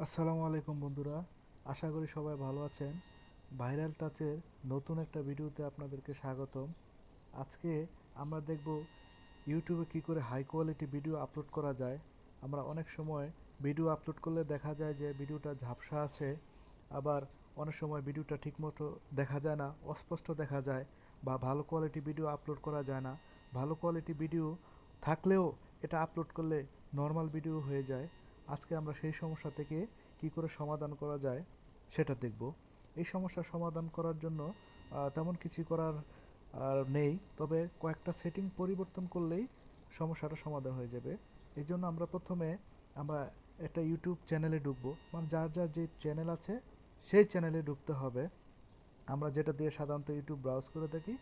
আসসালামু আলাইকুম বন্ধুরা, আশা করি সবাই ভালো আছেন। ভাইরাল টাচের নতুন একটা ভিডিওতে আপনাদেরকে স্বাগতম। আজকে আমরা দেখব ইউটিউবে কি করে হাই কোয়ালিটি ভিডিও আপলোড করা যায়। আমরা অনেক সময় ভিডিও আপলোড করলে দেখা যায় যে ভিডিওটা ঝাপসা আসে, আবার অনেক সময় ভিডিওটা ঠিকমতো দেখা যায় না, অস্পষ্ট দেখা যায়, বা ভালো কোয়ালিটি ভিডিও আপলোড করা যায় না। ভালো কোয়ালিটি ভিডিও থাকলেও এটা আপলোড করলে নর্মাল ভিডিও হয়ে যায়। আজকে আমরা সেই সমস্যা থেকে কি করে সমাধান করা যায় সেটা দেখব। এই সমস্যার সমাধান করার জন্য তেমন কিছু করার নেই, তবে কয়েকটা সেটিং পরিবর্তন করলেই সমস্যাটা সমাধান হয়ে যাবে। এই জন্য আমরা একটা ইউটিউব চ্যানেলে ঢুকবো, মানে যার যার যে চ্যানেল আছে সেই চ্যানেলে ঢুকতে হবে। আমরা যেটা দিয়ে সাধারণত ইউটিউব ব্রাউজ করে থাকি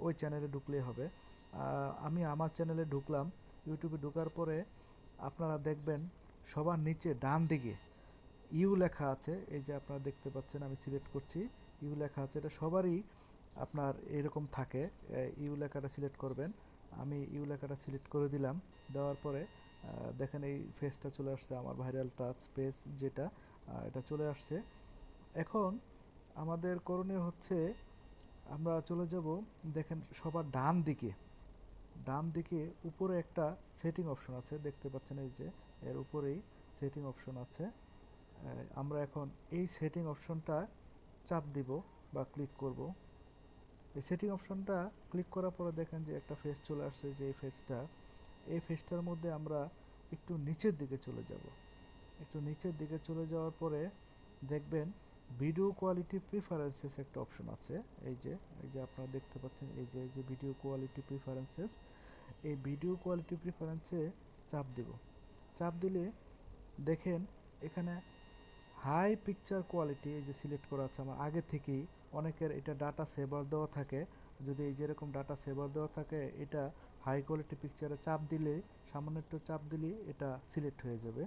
ওই চ্যানেলে ঢুকলেই হবে। আমি আমার চ্যানেলে ঢুকলাম। ইউটিউবে ঢোকার পরে আপনারা দেখবেন সবার নিচে ডান দিকে ইউ লেখা আছে। এই যে আপনারা দেখতে পাচ্ছেন, আমি সিলেক্ট করছি, ইউ লেখা আছে। এটা সবারই আপনার এরকম থাকে। ইউ লেখাটা সিলেক্ট করবেন। আমি ইউ লেখাটা সিলেক্ট করে দিলাম। দেওয়ার পরে দেখেন এই ফেসটা চলে আসছে, আমার ভাইরাল টাচ পেজ যেটা, এটা চলে আসছে। এখন আমাদের করণীয় হচ্ছে আমরা চলে যাব, দেখেন সবার ডান দিকে উপরে একটা সেটিং অপশন আছে, দেখতে পাচ্ছেন এই যে এর উপরেই সেটিং অপশন আছে। আমরা এখন এই সেটিং অপশনটা চাপ দিব বা ক্লিক করব। এই সেটিং অপশনটা ক্লিক করার পরে দেখেন যে একটা ফেস চলে আসছে, যে এই ফেসটার মধ্যে আমরা একটু নিচের দিকে চলে যাব। একটু নিচের দিকে চলে যাওয়ার পরে দেখবেন ভিডিও কোয়ালিটি প্রিফারেন্সেস একটা অপশন আছে। এই যে আপনারা দেখতে পাচ্ছেন, এই যে ভিডিও কোয়ালিটি প্রিফারেন্সেস, এই ভিডিও কোয়ালিটি প্রিফারেন্সে চাপ দিব। চাপ দিলে দেখেন এখানে হাই পিকচার কোয়ালিটি এই যে সিলেক্ট করা আছে আমার আগে থেকেই। অনেকের এটা ডাটা সেভার দেওয়া থাকে, যদি এই যেরকম ডাটা সেভার দেওয়া থাকে এটা হাই কোয়ালিটি পিকচারে চাপ দিলে, সামান্য একটু চাপ দিলে এটা সিলেক্ট হয়ে যাবে।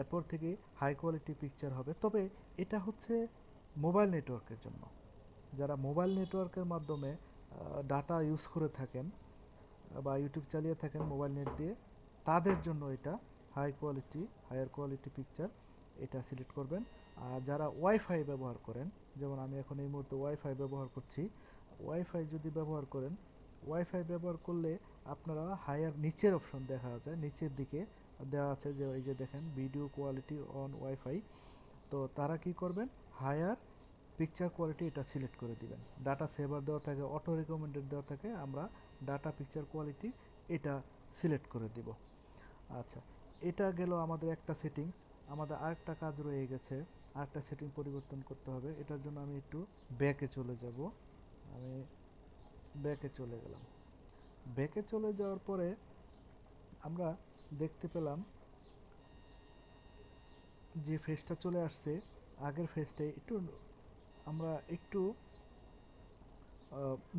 এরপর থেকে হাই কোয়ালিটি পিকচার হবে। তবে এটা হচ্ছে মোবাইল নেটওয়ার্কের জন্য। যারা মোবাইল নেটওয়ার্কের মাধ্যমে ডাটা ইউজ করে থাকেন বা ইউটিউব চালিয়ে থাকেন মোবাইল নেট দিয়ে, তাদের জন্য এটা হায়ার কোয়ালিটি পিকচার এটা সিলেক্ট করবেন। আর যারা ওয়াইফাই ব্যবহার করেন, যেমন আমি এখন এই মুহূর্তে ওয়াইফাই ব্যবহার করছি, ওয়াইফাই যদি ব্যবহার করেন, ওয়াইফাই ব্যবহার করলে আপনারা হায়ার নিচের অপশন দেখা যায়, নিচের দিকে দেওয়া আছে যে এই যে দেখেন ভিডিও কোয়ালিটি অন ওয়াইফাই। তো তারা কি করবেন, হায়ার পিকচার কোয়ালিটি এটা সিলেক্ট করে দিবেন। ডাটা সেভার দেওয়া থাকে, অটো রিকমেন্ডেড দেওয়া থাকে, আমরা ডাটা পিকচার কোয়ালিটি এটা সিলেক্ট করে দিব। আচ্ছা, এটা গেল আমাদের একটা সেটিংস। আমাদের আরেকটা কাজ রয়ে গেছে, আরেকটা সেটিং পরিবর্তন করতে হবে। এটার জন্য আমি একটু ব্যাকে চলে যাব। আমি ব্যাকে চলে গেলাম। ব্যাকে চলে যাওয়ার পরে আমরা দেখতে পেলাম যে ফেসটা চলে আসছে, আগের ফেসটাই একটু আমরা একটু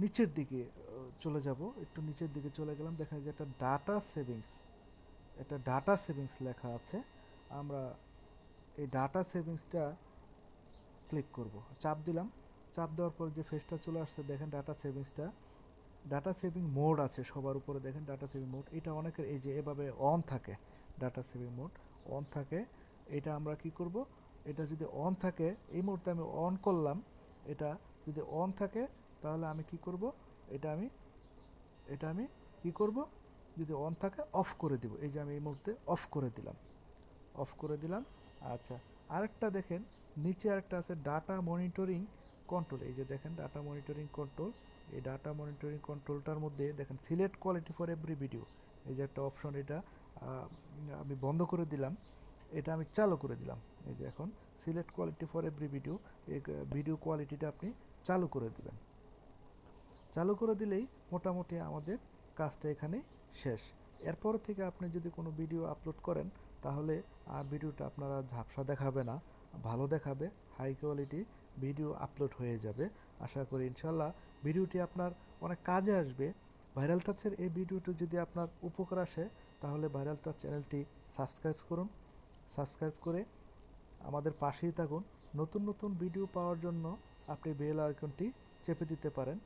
নিচের দিকে চলে যাব। একটু নিচের দিকে চলে গেলাম, দেখা যায় যে একটা ডাটা সেভিংস লেখা আছে। আমরা এই ডাটা সেভিংসটা ক্লিক করব, চাপ দিলাম। চাপ দেওয়ার পর যে ফেসটা চলে আসছে, দেখেন ডাটা সেভিং মোড আছে সবার উপরে, দেখেন ডাটা সেভিং মোড। এটা অনেকের এই যে এভাবে অন থাকে, ডাটা সেভিং মোড অন থাকে। এটা আমরা কি করব, এটা যদি অন থাকে, এই মুহূর্তে আমি অন করলাম, এটা যদি অন থাকে তাহলে আমি কি করব, এটা আমি এটা আমি কি করব, যদি অন থাকে অফ করে দিব। এই যে আমি এই মুহূর্তে অফ করে দিলাম। আচ্ছা, আরেকটা দেখেন, নিচে আরেকটা আছে ডাটা মনিটরিং কন্ট্রোল। এই যে দেখেন ডাটা মনিটরিং কন্ট্রোল, এই ডাটা মনিটরিং কন্ট্রোলটার মধ্যে দেখেন select quality for every video, এই যে একটা অপশন, এটা আমি বন্ধ করে দিলাম, এটা আমি চালু করে দিলাম। এই যে এখন select quality for every video, এই ভিডিও কোয়ালিটিটা আপনি চালু করে দিবেন। চালু করে দিলেই মোটামুটি আমাদের কাজটা এখানে শেষ। এরপর থেকে আপনি যদি কোনো ভিডিও আপলোড করেন, তাহলে আর ভিডিওটা আপনারা ঝাপসা দেখাবে না, ভালো দেখাবে, হাই কোয়ালিটি ভিডিও আপলোড হয়ে যাবে। আশা করি ইনশাল্লাহ ভিডিওটি আপনার অনেক কাজে আসবে। ভাইরাল টাচের এই ভিডিওটি যদি আপনার উপকার আসে, তাহলে ভাইরাল টাচ চ্যানেলটি সাবস্ক্রাইব করুন। সাবস্ক্রাইব করে আমাদের পাশেই থাকুন। নতুন নতুন ভিডিও পাওয়ার জন্য আপনি বেল আইকনটি চেপে দিতে পারেন।